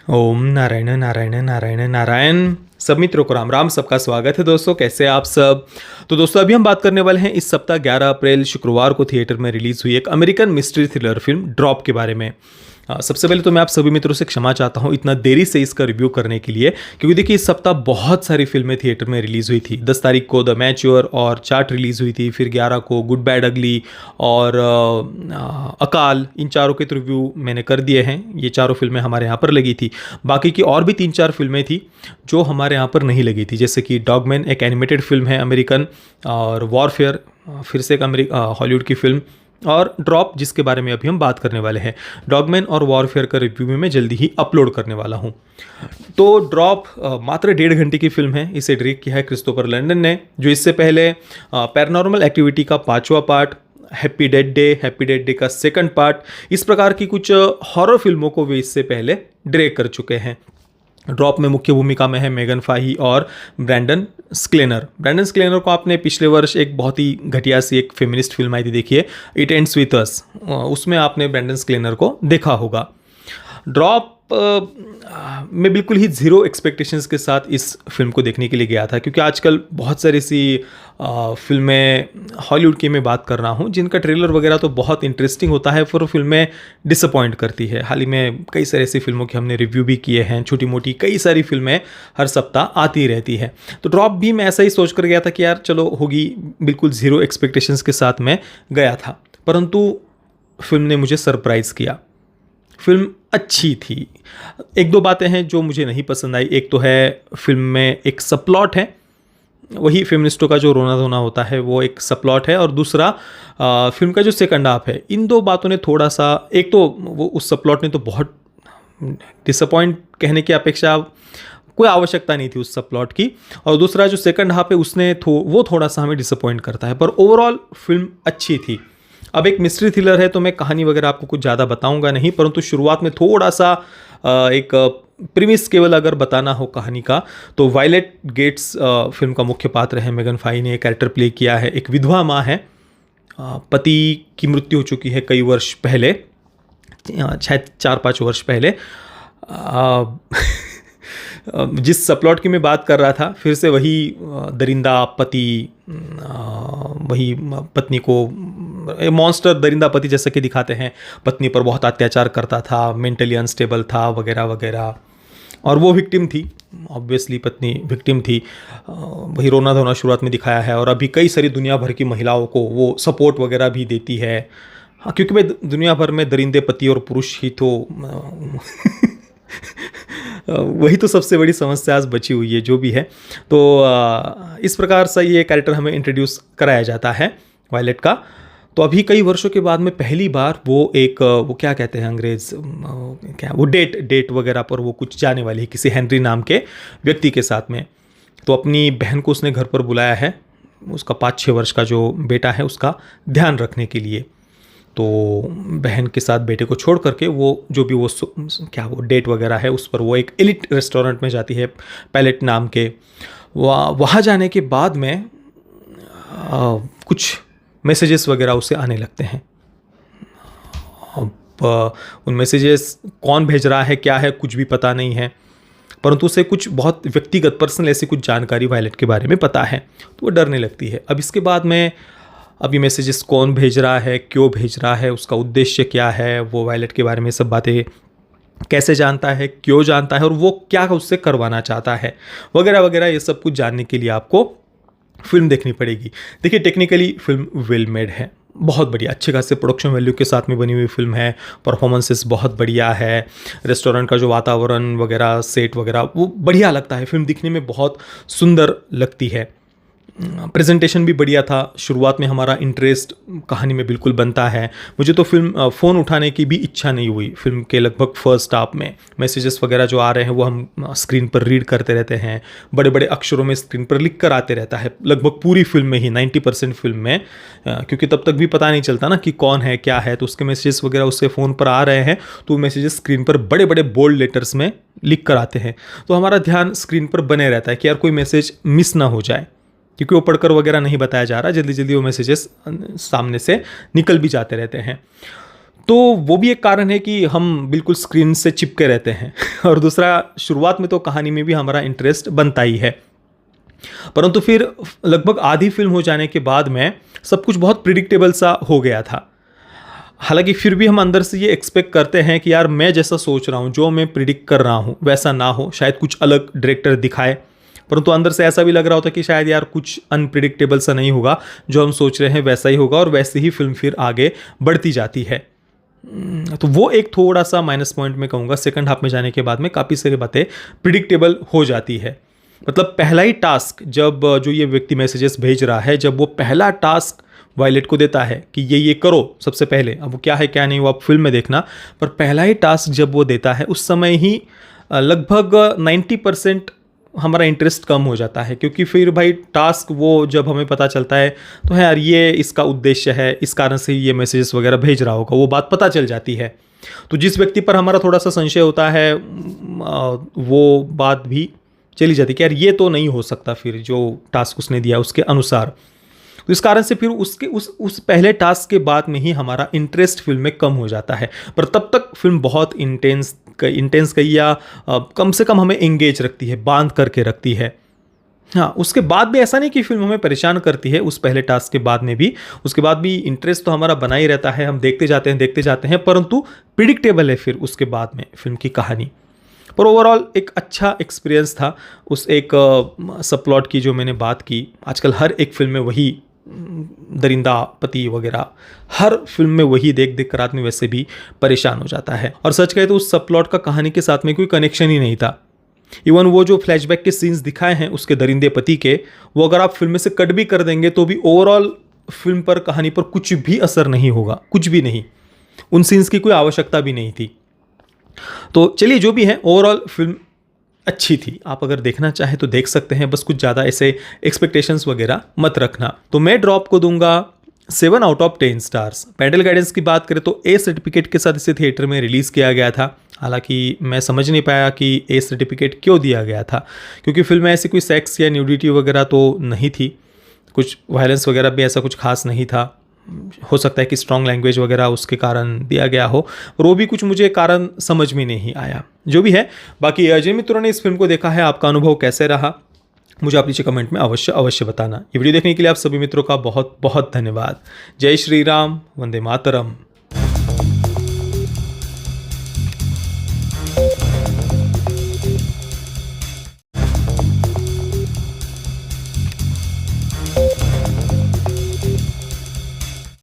ओम नारायण नारायण नारायण नारायण। सब मित्रों को राम राम। सबका स्वागत है दोस्तों, कैसे आप सब। तो दोस्तों अभी हम बात करने वाले हैं इस सप्ताह 11 अप्रैल शुक्रवार को थिएटर में रिलीज हुई एक American mystery thriller film drop के बारे में। सबसे पहले तो मैं आप सभी मित्रों से क्षमा चाहता हूं इतना देरी से इसका रिव्यू करने के लिए, क्योंकि देखिए इस सप्ताह बहुत सारी फिल्में थिएटर में रिलीज हुई थी। 10 तारीख को द मैच्योर और चार्ट रिलीज हुई थी, फिर 11 को गुड बैड अगली और अकाल, इन चारों के तो रिव्यू मैंने कर दिए हैं। ये चारों फिल्में हमारे यहाँ पर लगी थी। बाकी की और भी 3-4 फिल्में थी जो हमारे यहाँ पर नहीं लगी थी, जैसे कि डॉगमैन एक एनिमेटेड फिल्म है अमेरिकन, और वॉरफेयर फिर से एक हॉलीवुड की फिल्म, और ड्रॉप जिसके बारे में अभी हम बात करने वाले हैं। डॉगमैन और वॉरफेयर का रिव्यू भी मैं जल्दी ही अपलोड करने वाला हूं। तो ड्रॉप मात्र 1.5 घंटे की फिल्म है। इसे डायरेक्ट किया है क्रिस्टोफर लैंडन ने, जो इससे पहले पैरानॉर्मल एक्टिविटी का 5वां पार्ट, हैप्पी डेड डे का 2nd पार्ट, इस प्रकार की कुछ हॉरर फिल्मों को वे इससे पहले डायरेक्ट कर चुके हैं। ड्रॉप में मुख्य भूमिका में है मेगन फाही और ब्रैंडन स्क्लेनर को आपने पिछले वर्ष एक बहुत ही घटिया सी एक फेमिनिस्ट फिल्म आई थी, देखिए इट एंड्स विथ अस, उसमें आपने ब्रैंडन स्क्लेनर को देखा होगा। ड्रॉप मैं बिल्कुल ही ज़ीरो एक्सपेक्टेशंस के साथ इस फिल्म को देखने के लिए गया था, क्योंकि आजकल बहुत सारी सी फिल्में हॉलीवुड की मैं बात कर रहा हूँ जिनका ट्रेलर वगैरह तो बहुत इंटरेस्टिंग होता है, फिर फिल्में डिसअपॉइंट करती है। हाल ही में कई सारी ऐसी फिल्मों के हमने रिव्यू भी किए हैं, छोटी मोटी कई सारी फिल्में हर सप्ताह आती रहती है। तो ड्रॉप भी मैं ऐसा ही सोच कर गया था कि यार चलो होगी, बिल्कुल ज़ीरो एक्सपेक्टेशंस के साथ मैं गया था, परंतु फिल्म ने मुझे सरप्राइज़ किया। फिल्म अच्छी थी। 1-2 बातें हैं जो मुझे नहीं पसंद आई। एक तो है फिल्म में एक सबप्लॉट है, वही फेमिनिस्टों का जो रोना धोना होता है वो एक सबप्लॉट है, और दूसरा फिल्म का जो 2nd हाफ है, इन 2 बातों ने थोड़ा सा, एक तो वो उस सबप्लॉट ने तो बहुत डिसअपॉइंट कहने की अपेक्षा कोई आवश्यकता नहीं थी उस सबप्लॉट की, और दूसरा जो 2nd हाफ है उसने वो थोड़ा सा हमें डिसअपॉइंट करता है, पर ओवरऑल फिल्म अच्छी थी। अब एक मिस्ट्री थ्रिलर है तो मैं कहानी वगैरह आपको कुछ ज़्यादा बताऊंगा नहीं, परंतु शुरुआत में थोड़ा सा एक प्रीमिस केवल अगर बताना हो कहानी का, तो वायलेट गेट्स फिल्म का मुख्य पात्र है। मेगन फाही ने एक कैरेक्टर प्ले किया है। एक विधवा माँ है, पति की मृत्यु हो चुकी है कई वर्ष पहले, शायद 4-5 वर्ष पहले। जिस सबप्लॉट की मैं बात कर रहा था, फिर से वही दरिंदा पति, वही पत्नी को मॉन्स्टर दरिंदा पति जैसा कि दिखाते हैं, पत्नी पर बहुत अत्याचार करता था, मेंटली अनस्टेबल था वगैरह वगैरह, और वो विक्टिम थी, ऑब्वियसली पत्नी विक्टिम थी। वही रोना धोना शुरुआत में दिखाया है, और अभी कई सारी दुनिया भर की महिलाओं को वो सपोर्ट वगैरह भी देती है। हाँ, क्योंकि मैं दुनिया भर में दरिंदे पति और पुरुष ही तो वही तो सबसे बड़ी समस्या आज बची हुई है जो भी है। तो इस प्रकार से ये कैरेक्टर हमें इंट्रोड्यूस कराया जाता है वायलेट का। तो अभी कई वर्षों के बाद में पहली बार वो क्या कहते हैं अंग्रेज, क्या वो डेट वगैरह पर वो कुछ जाने वाली है किसी हेनरी नाम के व्यक्ति के साथ में। तो अपनी बहन को उसने घर पर बुलाया है, उसका 5-6 वर्ष का जो बेटा है उसका ध्यान रखने के लिए। तो बहन के साथ बेटे को छोड़ करके वो जो भी वो डेट वगैरह है उस पर वो एक एलिट रेस्टोरेंट में जाती है, पैलेट नाम के। वहाँ जाने के बाद में कुछ मैसेजेस वगैरह उसे आने लगते हैं। अब उन मैसेजेस कौन भेज रहा है, क्या है, कुछ भी पता नहीं है, परंतु उसे कुछ बहुत व्यक्तिगत पर्सनल ऐसी कुछ जानकारी वायलेट के बारे में पता है, तो वो डरने लगती है। अब इसके बाद में अभी मैसेजेस कौन भेज रहा है, क्यों भेज रहा है, उसका उद्देश्य क्या है, वो वायलेट के बारे में सब बातें कैसे जानता है, क्यों जानता है, और वो क्या उससे करवाना चाहता है वगैरह वगैरह, ये सब कुछ जानने के लिए आपको फिल्म देखनी पड़ेगी। देखिए टेक्निकली फिल्म वेल मेड है, बहुत बढ़िया, अच्छे खासे प्रोडक्शन वैल्यू के साथ में बनी हुई फिल्म है। परफॉर्मेंसेस बहुत बढ़िया है, रेस्टोरेंट का जो वातावरण वगैरह, सेट वगैरह, वो बढ़िया लगता है। फिल्म दिखने में बहुत सुंदर लगती है। प्रेजेंटेशन भी बढ़िया था। शुरुआत में हमारा इंटरेस्ट कहानी में बिल्कुल बनता है। मुझे तो फिल्म फ़ोन उठाने की भी इच्छा नहीं हुई। फिल्म के लगभग फर्स्ट हाफ में मैसेजेस वगैरह जो आ रहे हैं वो हम स्क्रीन पर रीड करते रहते हैं, बड़े बड़े अक्षरों में स्क्रीन पर लिख कर आते रहता है लगभग पूरी फिल्म में ही, 90% फिल्म में, क्योंकि तब तक भी पता नहीं चलता ना कि कौन है क्या है। तो उसके मैसेजेस वगैरह उससे फ़ोन पर आ रहे हैं, तो मैसेजेस स्क्रीन पर बड़े बड़े बोल्ड लेटर्स में लिख कर आते हैं। तो हमारा ध्यान स्क्रीन पर बने रहता है कि यार कोई मैसेज मिस ना हो जाए, क्योंकि वो पढ़कर वगैरह नहीं बताया जा रहा, जल्दी जल्दी वो मैसेजेस सामने से निकल भी जाते रहते हैं। तो वो भी एक कारण है कि हम बिल्कुल स्क्रीन से चिपके रहते हैं और दूसरा, शुरुआत में तो कहानी में भी हमारा इंटरेस्ट बनता ही है, परंतु फिर लगभग आधी फिल्म हो जाने के बाद में सब कुछ बहुत प्रिडिक्टेबल सा हो गया था। हालांकि फिर भी हम अंदर से ये एक्सपेक्ट करते हैं कि यार मैं जैसा सोच रहा हूँ, जो मैं प्रिडिक्ट कर रहा हूँ वैसा ना हो, शायद कुछ अलग डायरेक्टर दिखाए, परंतु अंदर से ऐसा भी लग रहा होता कि शायद यार कुछ अनप्रिडिक्टेबल सा नहीं होगा, जो हम सोच रहे हैं वैसा ही होगा, और वैसे ही फिल्म फिर आगे बढ़ती जाती है। तो वो एक थोड़ा सा माइनस पॉइंट मैं कहूँगा। सेकंड हाफ में जाने के बाद में काफ़ी सारी बातें प्रिडिक्टेबल हो जाती है। मतलब पहला ही टास्क, जब जो ये व्यक्ति मैसेजेस भेज रहा है, जब वो पहला टास्क वायलेट को देता है कि ये करो सबसे पहले, अब वो क्या है क्या नहीं वो आप फिल्म में देखना, पर पहला ही टास्क जब वो देता है उस समय ही लगभग 90% हमारा इंटरेस्ट कम हो जाता है, क्योंकि फिर भाई टास्क वो जब हमें पता चलता है तो है यार ये इसका उद्देश्य है, इस कारण से ये मैसेजेस वगैरह भेज रहा होगा, वो बात पता चल जाती है। तो जिस व्यक्ति पर हमारा थोड़ा सा संशय होता है वो बात भी चली जाती है कि यार ये तो नहीं हो सकता, फिर जो टास्क उसने दिया उसके अनुसार। तो इस कारण से फिर उसके उस पहले टास्क के बाद में ही हमारा इंटरेस्ट फिल्म में कम हो जाता है, पर तब तक फिल्म बहुत इंटेंस कही या कम से कम हमें एंगेज रखती है, बांध करके रखती है। हाँ, उसके बाद भी ऐसा नहीं कि फिल्म हमें परेशान करती है, उस पहले टास्क के बाद में भी, उसके बाद भी इंटरेस्ट तो हमारा बना ही रहता है, हम देखते जाते हैं, परंतु प्रिडिक्टेबल है फिर उसके बाद में फिल्म की कहानी। पर ओवरऑल एक अच्छा एक्सपीरियंस था उस एक सब प्लॉट की जो मैंने बात की। आजकल हर एक फिल्म में वही दरिंदा पति वगैरह, हर फिल्म में वही देख देख कर आदमी वैसे भी परेशान हो जाता है। और सच कहे तो उस सब प्लॉट का कहानी के साथ में कोई कनेक्शन ही नहीं था। इवन वो जो फ्लैशबैक के सीन्स दिखाए हैं उसके दरिंदे पति के, वो अगर आप फिल्म में से कट भी कर देंगे तो भी ओवरऑल फिल्म पर, कहानी पर कुछ भी असर नहीं होगा, कुछ भी नहीं। उन सीन्स की कोई आवश्यकता भी नहीं थी। तो चलिए, जो भी है, ओवरऑल फिल्म अच्छी थी। आप अगर देखना चाहें तो देख सकते हैं, बस कुछ ज़्यादा ऐसे एक्सपेक्टेशंस वगैरह मत रखना। तो मैं ड्रॉप को दूंगा 7 out of 10 stars. Parental guidance की बात करें तो ए सर्टिफिकेट के साथ इसे थिएटर में रिलीज़ किया गया था। हालांकि मैं समझ नहीं पाया कि ए सर्टिफिकेट क्यों दिया गया था, क्योंकि फिल्म में ऐसी कोई सेक्स या न्यूडिटी वगैरह तो नहीं थी, कुछ वायलेंस वगैरह भी ऐसा कुछ खास नहीं था। हो सकता है कि स्ट्रॉन्ग लैंग्वेज वगैरह उसके कारण दिया गया हो, और वो भी कुछ मुझे कारण समझ में नहीं आया। जो भी है, बाकी जिन मित्रों ने इस फिल्म को देखा है, आपका अनुभव कैसे रहा मुझे आप नीचे कमेंट में अवश्य बताना। ये वीडियो देखने के लिए आप सभी मित्रों का बहुत बहुत धन्यवाद। जय श्री राम, वंदे मातरम।